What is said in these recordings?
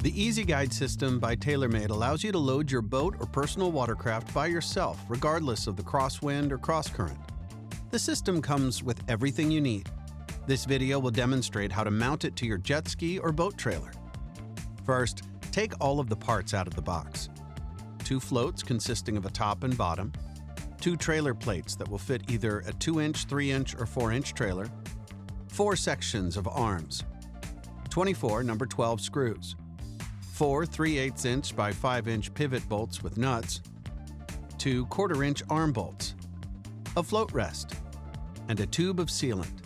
The EasyGuide system by TaylorMade allows you to load your boat or personal watercraft by yourself, regardless of the crosswind or crosscurrent. The system comes with everything you need. This video will demonstrate how to mount it to your jet ski or boat trailer. First, take all of the parts out of the box. 2 floats consisting of a top and bottom, 2 trailer plates that will fit either a 2-inch, 3-inch, or 4-inch trailer, 4 sections of arms, 24 number 12 screws, 4 3/8" by 5-inch pivot bolts with nuts, 2 1/4-inch arm bolts, a float rest, and a tube of sealant.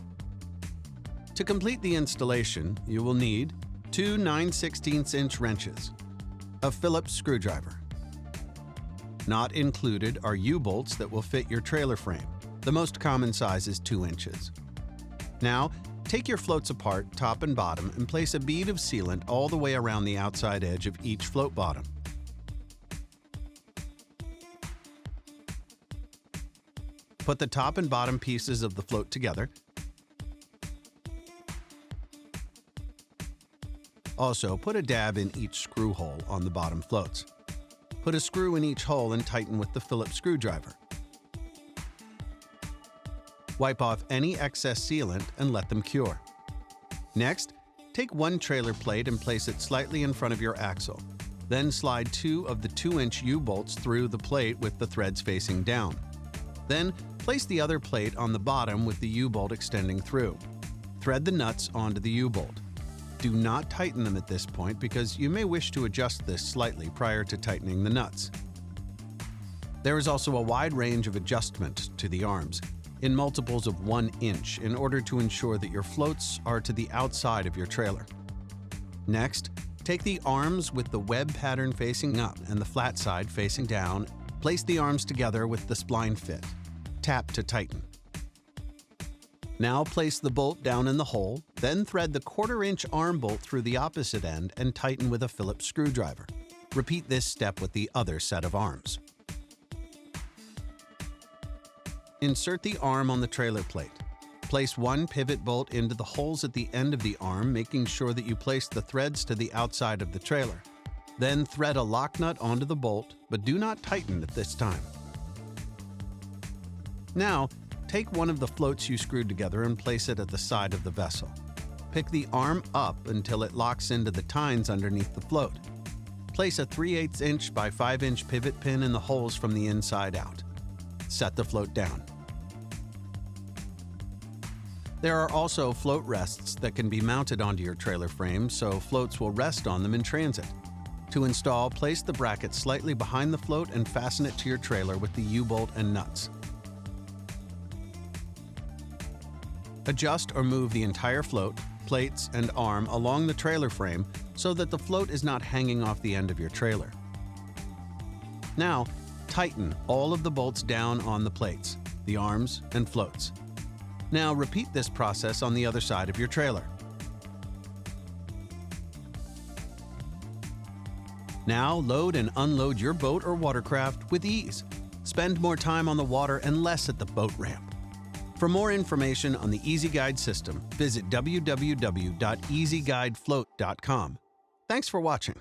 To complete the installation, you will need 2 9/16" wrenches, a Phillips screwdriver. Not included are U-bolts that will fit your trailer frame. The most common size is 2 inches. Now, take your floats apart, top and bottom, and place a bead of sealant all the way around the outside edge of each float bottom. Put the top and bottom pieces of the float together. Also, put a dab in each screw hole on the bottom floats. Put a screw in each hole and tighten with the Phillips screwdriver. Wipe off any excess sealant and let them cure. Next, take 1 trailer plate and place it slightly in front of your axle. Then slide 2 of the 2-inch U-bolts through the plate with the threads facing down. Then, place the other plate on the bottom with the U-bolt extending through. Thread the nuts onto the U-bolt. Do not tighten them at this point because you may wish to adjust this slightly prior to tightening the nuts. There is also a wide range of adjustment to the arms, in multiples of 1 inch, in order to ensure that your floats are to the outside of your trailer. Next, take the arms with the web pattern facing up and the flat side facing down. Place the arms together with the spline fit. Tap to tighten. Now place the bolt down in the hole, then thread the 1/4-inch arm bolt through the opposite end and tighten with a Phillips screwdriver. Repeat this step with the other set of arms. Insert the arm on the trailer plate. Place 1 pivot bolt into the holes at the end of the arm, making sure that you place the threads to the outside of the trailer. Then thread a lock nut onto the bolt, but do not tighten at this time. Now, take one of the floats you screwed together and place it at the side of the vessel. Pick the arm up until it locks into the tines underneath the float. Place a 3/8" by 5-inch pivot pin in the holes from the inside out. Set the float down. There are also float rests that can be mounted onto your trailer frame, so floats will rest on them in transit. To install, place the bracket slightly behind the float and fasten it to your trailer with the U-bolt and nuts. Adjust or move the entire float, plates, and arm along the trailer frame so that the float is not hanging off the end of your trailer. Now, tighten all of the bolts down on the plates, the arms, and floats. Now repeat this process on the other side of your trailer. Now load and unload your boat or watercraft with ease. Spend more time on the water and less at the boat ramp. For more information on the EasyGuide system, visit www.easyguidefloat.com. Thanks for watching.